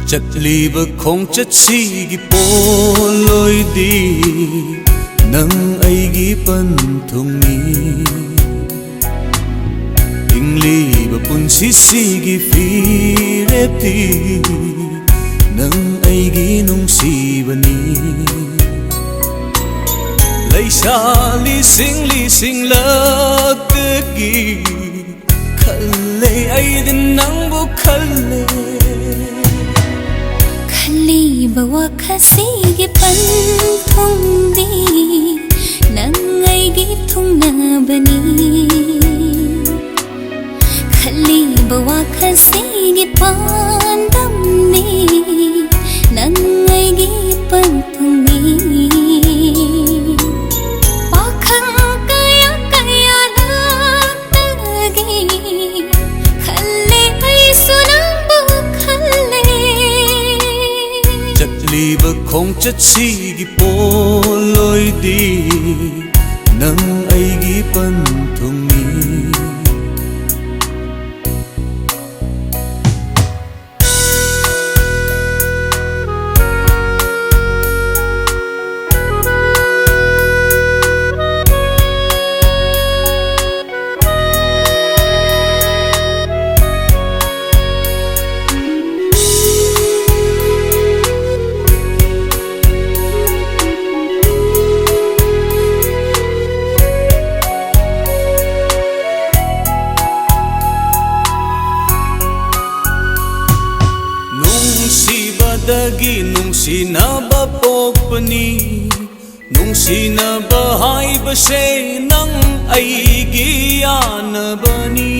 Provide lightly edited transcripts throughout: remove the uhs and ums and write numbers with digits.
ꯆꯠꯂꯤꯕ ꯈꯣꯡꯆꯠꯁꯤꯒꯤ ꯄꯣꯂꯣꯏꯗꯤ ꯅꯪ ꯑꯩꯒꯤ ꯄꯟꯊꯨꯡꯅꯤ ꯍꯤꯡꯂꯤꯕ ꯄꯨꯟꯁꯤꯁꯤꯒꯤ ꯐꯤꯔꯦꯞꯇꯤ ꯅꯪ ꯑꯩꯒꯤ ꯅꯨꯡꯁꯤꯕꯅꯤ ꯂꯩꯁꯥ ꯂꯤꯁꯤꯡ ꯂꯤꯁꯤꯡꯂꯛꯇꯒꯤ ꯈꯜꯂꯦ ꯑꯩꯗꯤ ꯅꯪꯕꯨ ꯈꯜꯂꯦ ꯈꯜꯂꯤꯕ ꯋꯥꯈꯜꯁꯤꯒꯤ ꯄꯟꯊꯨꯡꯗꯤ ꯅꯪ ꯑꯩꯒꯤ ꯊꯨꯡꯅꯕꯅꯤ ꯈꯜꯂꯤꯕ ꯋꯥꯈꯜꯁꯤꯒꯤ ꯄꯥꯟꯗꯝꯅꯤ ꯅꯪ ꯑꯩꯒꯤ ꯄꯟꯊꯨꯡꯅꯤ ꯄꯥꯈꯪ ꯀꯌꯥ ꯀꯌꯥꯂꯛꯇꯒꯤ ꯈꯜꯂꯦ ꯑꯩꯁꯨ ꯅꯪꯕꯨ ꯈꯜꯂꯦ ꯆꯠꯂꯤꯕ ꯈꯣꯡꯆꯠꯁꯤꯒꯤ ꯄꯣꯂꯣꯏꯗꯤ ꯅꯪ ꯑꯩꯒꯤ ꯄꯟꯊꯨꯡꯅꯤ ꯅꯨꯡꯁꯤꯕꯗꯒꯤ ꯅꯨꯡꯁꯤꯅꯕ ꯄꯣꯛꯄꯅꯤ ꯅꯨꯡꯁꯤꯅꯕ ꯍꯥꯏꯕꯁꯦ ꯅꯪ ꯑꯩꯒꯤ ꯌꯥꯅꯕꯅꯤ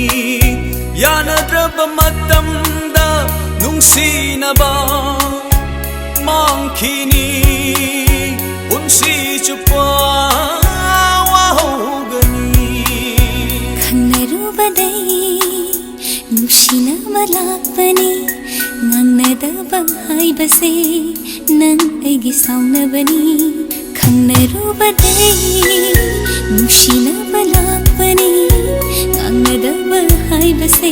ꯌꯥꯅꯗ꯭ꯔꯕ ꯃꯇꯝꯗ ꯅꯨꯡꯁꯤꯅꯕ ꯃꯥꯡꯈꯤꯅꯤ ꯄꯨꯟꯁꯤ ꯆꯨꯞꯄ ꯋꯥꯍꯧꯒꯅꯤ ꯈꯪꯅꯔꯨꯕꯗꯩ ꯅꯨꯡꯁꯤꯅꯕ ꯂꯥꯛꯄꯅꯤ ꯉꯥꯡꯅꯗꯕ ꯍꯥꯏꯕꯁꯦ ꯅꯪ ꯑꯩꯒꯤ ꯁꯥꯎꯅꯕꯅꯤ ꯈꯪꯅꯔꯨꯕꯗꯩ ꯅꯨꯡꯁꯤꯅꯕ ꯂꯥꯛꯄꯅꯤ ꯉꯥꯡꯅꯗꯕ ꯍꯥꯏꯕꯁꯦ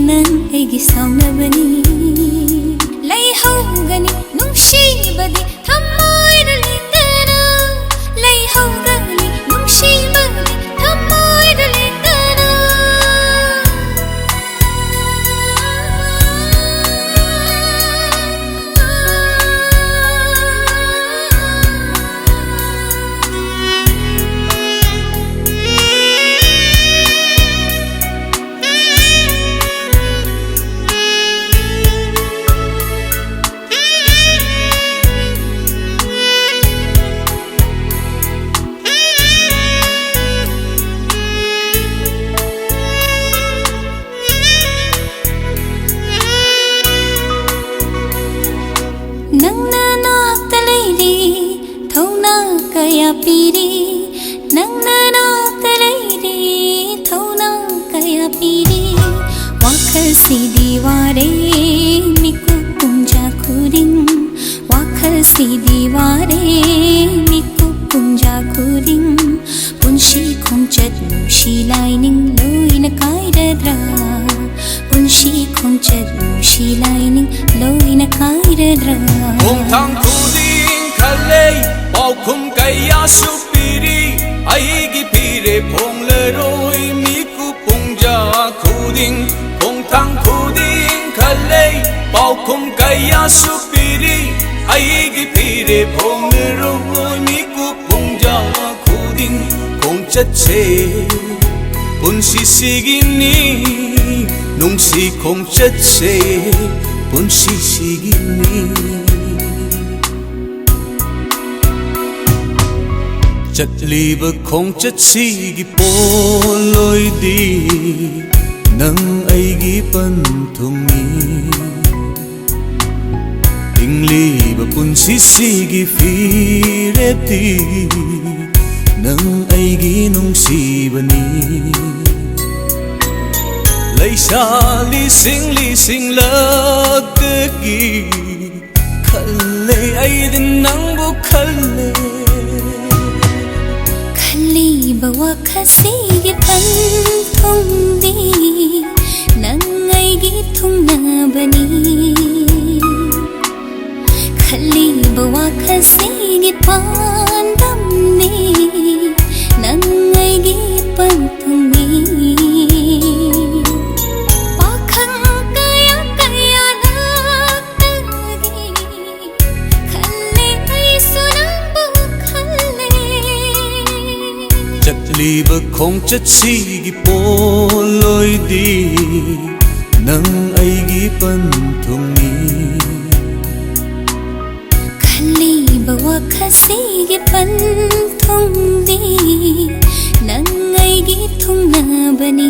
ꯅꯪ ꯑꯩꯒꯤ ꯁꯥꯎꯅꯕꯅꯤ ꯂꯩꯍꯧꯒꯅꯤ ꯅꯨꯡꯁꯤꯕꯗꯤ ꯊꯃꯣꯏꯗ ꯂꯦꯡꯗꯅ ꯂꯩꯍꯧꯒꯅꯤ ꯅꯨꯡꯁꯤꯕꯗꯤ ꯊꯃꯣꯏꯗ ꯂꯦꯡꯗꯅ kaya piri nangna nakta leiri thona kaya piri wakhal si diware miku punja khuring wakhal si diware miku punja khuring punshi khongchat nushi laining loina kairadra punshi khongchat nushi laining loina kairadra ong thang khuding khalei bao khum kaya supiri aigi pire phong le roi mi ku pungja khuding ong thang khuding khalei bao khum kaya supiri aigi pire phong le roi mi ku pungja khuding kong chat che punsi sigini nungsi kong chat che punsi sigini ꯆꯠꯂꯤꯕ ꯈꯣꯡꯆꯠꯁꯤꯒꯤ ꯄꯣꯂꯣꯏꯗꯤ ꯅꯪ ꯑꯩꯒꯤ ꯄꯟꯊꯨꯡꯅꯤ ꯍꯤꯡꯂꯤꯕ ꯄꯨꯟꯁꯤꯁꯤꯒꯤ ꯐꯤꯔꯦꯞꯇꯤ ꯅꯪ ꯑꯩꯒꯤ ꯅꯨꯡꯁꯤꯕꯅꯤ ꯂꯩꯁꯥ ꯂꯤꯁꯤꯡ ꯂꯤꯁꯤꯡꯂꯛꯇꯒꯤ ꯈꯜꯂꯦ ꯑꯩꯗꯤ ꯅꯪꯕꯨ ꯈꯜꯂꯦ khaliba wakhasigi panthungdi nang aigi thungnabani बवा खसीगी पांदमने नंगैगी पंतुमी पाखंग कया कया लागी खल्ले ऐ सुनबु खल्ले चटलीब खोंग चटसीगी पोलोइदी नंग ऐगी पंथुमी बवा खसीगी पंथुंदी नंगैगी थुंगना बनी